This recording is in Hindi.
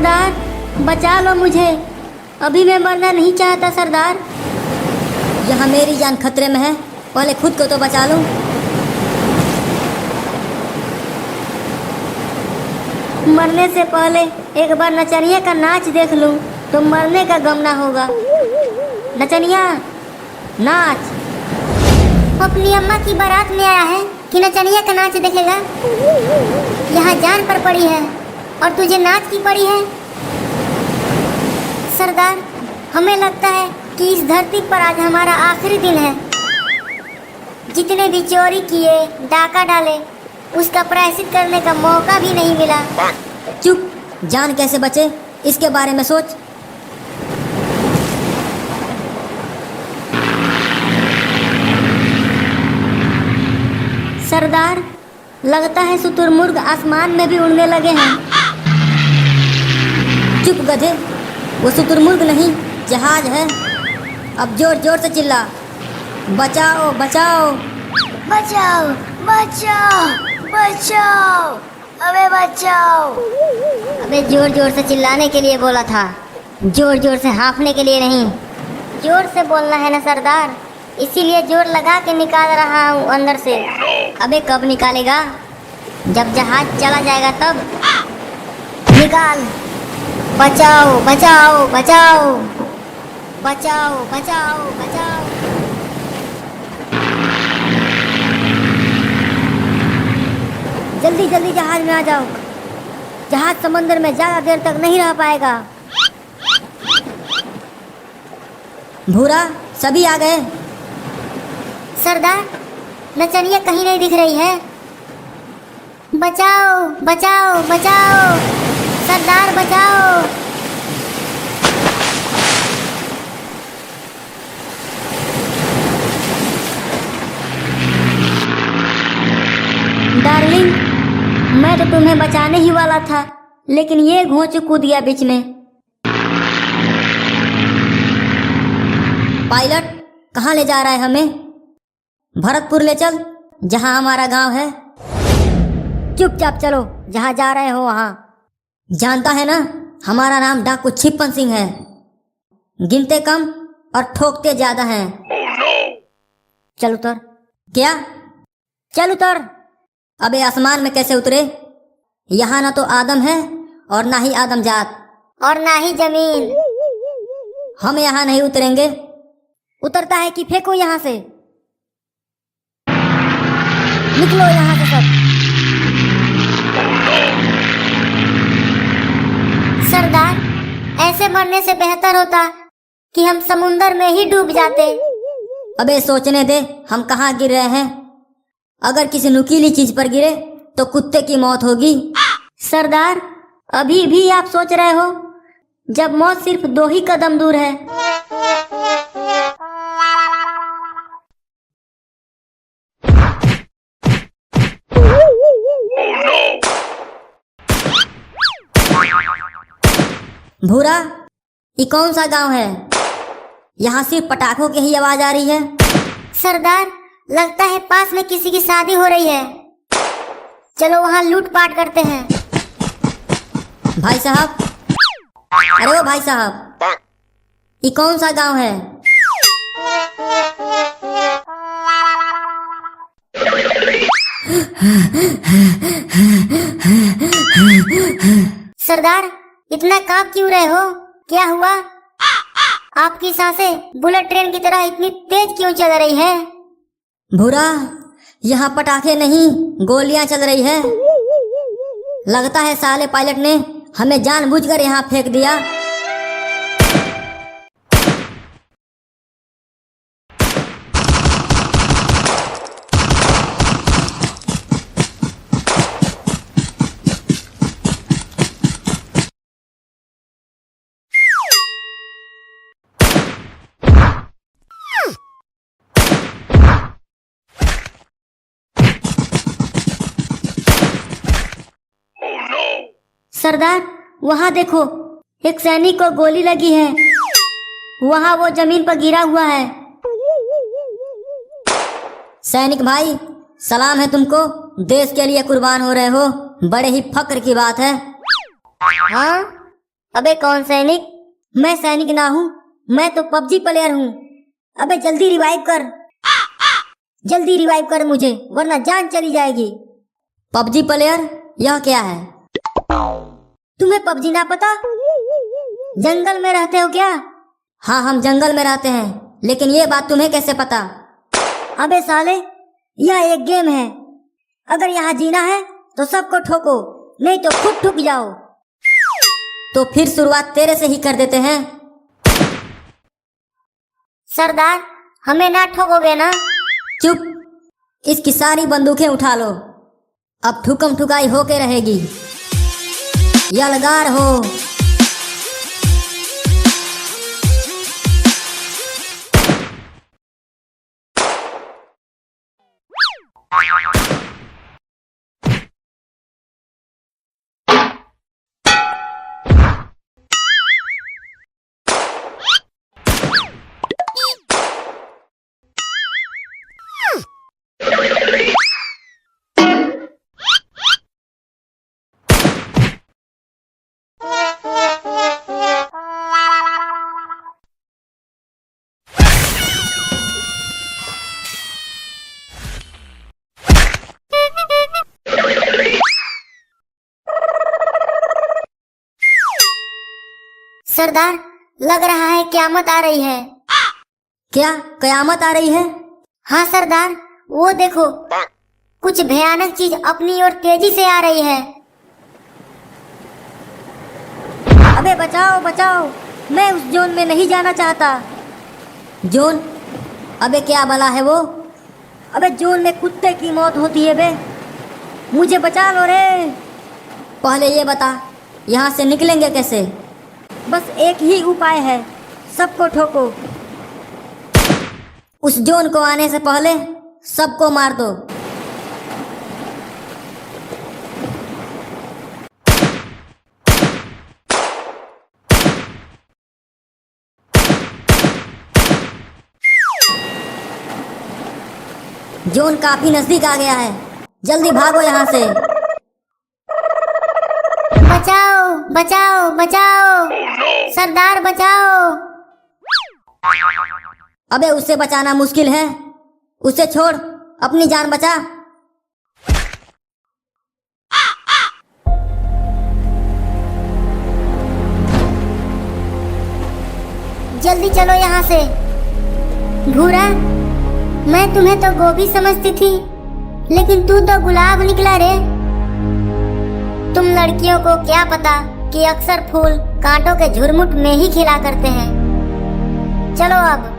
सरदार बचा लो मुझे, अभी मैं मरना नहीं चाहता सरदार। यहाँ मेरी जान खतरे में है, पहले खुद को तो बचा लो। मरने से पहले एक बार नचनिया का नाच देख लूं तो मरने का गम ना होगा। नचनिया नाच। अपनी अम्मा की बारात में आया है कि नचनिया का नाच देखेगा। यहाँ जान पर पड़ी है और तुझे नाच की पड़ी है। सरदार हमें लगता है कि इस धरती पर आज हमारा आखिरी दिन है। जितने भी चोरी किए, डाका डाले, उसका प्रायश्चित करने का मौका भी नहीं मिला। चुप, जान कैसे बचे इसके बारे में सोच। सरदार लगता है शुतुरमुर्ग आसमान में भी उड़ने लगे हैं। चुप गधे, वो शुतुरमुर्ग नहीं जहाज है। अब जोर जोर से चिल्ला, बचाओ बचाओ बचाओ बचाओ बचाओ, अबे बचाओ। अबे जोर जोर से चिल्लाने के लिए बोला था, जोर जोर से हाँफने के लिए नहीं। जोर से बोलना है ना सरदार, इसीलिए जोर लगा के निकाल रहा हूँ अंदर से। अबे कब निकालेगा? जब जहाज चला जाएगा तब निकाल। बचाओ बचाओ बचाओ बचाओ बचाओ बचाओ। जल्दी जल्दी जहाज में आ जाओ, जहाज समंदर में ज्यादा देर तक नहीं रह पाएगा। भूरा, सभी आ गए। सरदार नचनिया कहीं नहीं दिख रही है। बचाओ बचाओ बचाओ, सरदार बचाओ। डार्लिंग, मैं तो तुम्हें बचाने ही वाला था, लेकिन ये घोंच कूद गया बीच में। पायलट कहाँ ले जा रहा है हमें? भरतपुर ले चल, जहाँ हमारा गांव है। चुपचाप चलो, जहाँ जा रहे हो वहाँ। जानता है ना, हमारा नाम डाकू छिप्पन सिंह है। गिनते कम और ठोकते ज्यादा हैं। चल उतर। क्या? चल उतर। अबे आसमान में कैसे उतरे? यहाँ ना तो आदम है और ना ही आदम जात और ना ही जमीन। हम यहाँ नहीं उतरेंगे। उतरता है कि फेंको यहाँ से। निकलो यहाँ से सब। सरदार ऐसे मरने से बेहतर होता कि हम समुंदर में ही डूब जाते। अबे सोचने दे, हम कहाँ गिर रहे हैं। अगर किसी नुकीली चीज पर गिरे तो कुत्ते की मौत होगी। सरदार अभी भी आप सोच रहे हो, जब मौत सिर्फ 2 ही कदम दूर है। भूरा, ये कौन सा गांव है? यहाँ सिर्फ पटाखों की ही आवाज आ रही है। सरदार लगता है पास में किसी की शादी हो रही है। चलो वहाँ लूटपाट करते हैं। भाई साहब, अरे ओ भाई साहब, ये कौन सा गांव है? सरदार इतना कांप क्यों रहे हो? क्या हुआ? आपकी सांसें बुलेट ट्रेन की तरह इतनी तेज क्यों चल रही है? भूरा, यहाँ पटाखे नहीं गोलियां चल रही है। लगता है साले पायलट ने हमें जानबूझकर यहाँ फेंक दिया। सरदार वहाँ देखो, एक सैनिक को गोली लगी है। वहाँ वो जमीन पर गिरा हुआ है। सैनिक भाई, सलाम है तुमको। देश के लिए कुर्बान हो रहे हो, बड़े ही फक्र की बात है। हाँ, अबे कौन सैनिक? मैं सैनिक ना हूँ, मैं तो पबजी प्लेयर हूँ। अबे जल्दी रिवाइव कर, जल्दी रिवाइव कर मुझे, वरना जान चली जाएगी। पबजी प्लेयर, यह क्या है? तुम्हें पबजी ना पता? जंगल में रहते हो क्या? हाँ, हम जंगल में रहते हैं, लेकिन ये बात तुम्हें कैसे पता? अबे साले, यह एक गेम है। अगर यहाँ जीना है तो सबको ठोको, नहीं तो खुद ठुक जाओ। तो फिर शुरुआत तेरे से ही कर देते हैं। सरदार, हमें ना ठोकोगे ना? चुप, इसकी सारी बंदूकें उठा लो। अब ठुकम ठुकाई होके रहेगी। यलगार हो। सरदार, लग रहा है क़यामत आ रही है। क्या कयामत आ रही है? हाँ सरदार, वो देखो, कुछ भयानक चीज अपनी ओर तेजी से आ रही है। अबे बचाओ बचाओ, मैं उस जोन में नहीं जाना चाहता। जोन? अबे क्या भला है वो? अबे जोन में कुत्ते की मौत होती है बे, मुझे बचा लो रे। पहले ये बता, यहाँ से निकलेंगे कैसे? बस एक ही उपाय है, सबको ठोको। उस जोन को आने से पहले सबको मार दो। जोन काफी नजदीक आ गया है, जल्दी भागो यहाँ से। बचाओ बचाओ बचाओ, सरदार बचाओ। अबे उसे बचाना मुश्किल है, उसे छोड़, अपनी जान बचा। जल्दी चलो यहाँ से। भूरा, मैं तुम्हें तो गोभी समझती थी, लेकिन तू तो गुलाब निकला रे। तुम लड़कियों को क्या पता कि अक्सर फूल कांटों के झुरमुट में ही खिला करते हैं। चलो अब।